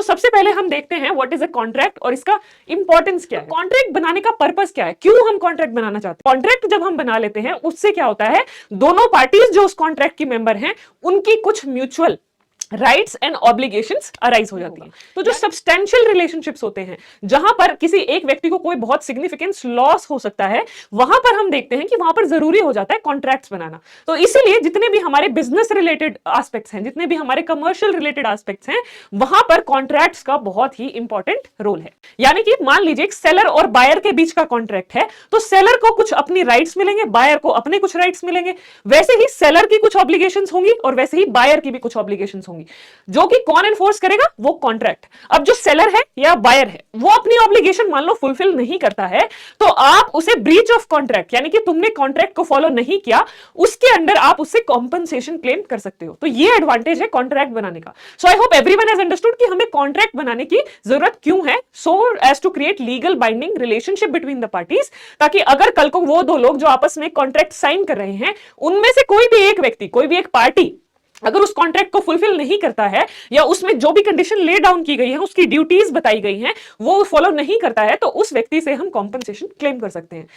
सबसे पहले हम देखते हैं व्हाट इज अ कॉन्ट्रैक्ट और इसका इंपॉर्टेंस क्या है। कॉन्ट्रैक्ट बनाने का पर्पस क्या है, क्यों हम कॉन्ट्रैक्ट बनाना चाहते हैं। कॉन्ट्रैक्ट जब हम बना लेते हैं उससे क्या होता है, दोनों पार्टीज जो उस कॉन्ट्रैक्ट की मेंबर हैं उनकी कुछ mutual rights and obligations arise हो जाती हैं। तो जो सब्सटेंशियल रिलेशनशिप्स होते हैं, जहां पर किसी एक व्यक्ति को कोई बहुत सिग्निफिकेंट लॉस हो सकता है, वहां पर हम देखते हैं कि वहां पर जरूरी हो जाता है कॉन्ट्रैक्ट्स बनाना। तो इसीलिए जितने भी हमारे बिजनेस रिलेटेड एस्पेक्ट्स हैं, जितने भी हमारे कमर्शियल रिलेटेड एस्पेक्ट्स हैं, वहां पर कॉन्ट्रैक्ट्स का बहुत ही इंपॉर्टेंट रोल है। यानी कि मान लीजिए एक सेलर और बायर के बीच का कॉन्ट्रैक्ट है, तो सेलर को कुछ अपनी राइट्स मिलेंगे, बायर को अपने कुछ राइट्स मिलेंगे। वैसे ही सेलर की कुछ ऑब्लिगेशंस होंगी और वैसे ही बायर की भी कुछ ऑब्लिगेशंस होंगी, जो कि कौन एनफोर्स करेगा, वो कॉन्ट्रैक्ट। अब जो सेलर है या बायर है, वो अपनी ऑब्लिगेशन मान लो फुलफिल नहीं करता है, तो आप उसे ब्रीच ऑफ कॉन्ट्रैक्ट, यानी कि तुमने कॉन्ट्रैक्ट को फॉलो नहीं किया, उसके अंडर आप उससे कॉम्पनसेशन क्लेम कर सकते हो। तो ये एडवांटेज है कॉन्ट्रैक्ट बनाने का। So I hope everyone has understood कि हमें कॉन्ट्रैक्ट बनाने की जरूरत क्यों है, so as to create legal binding relationship between the parties, ताकि अगर कल को वो दो लोग जो आपस में कॉन्ट्रैक्ट साइन कर रहे हैं, उनमें से कोई भी एक व्यक्ति, कोई भी एक पार्टी अगर उस कॉन्ट्रैक्ट को फुलफिल नहीं करता है, या उसमें जो भी कंडीशन ले डाउन की गई है, उसकी ड्यूटीज बताई गई हैं, वो फॉलो नहीं करता है, तो उस व्यक्ति से हम कॉम्पनसेशन क्लेम कर सकते हैं।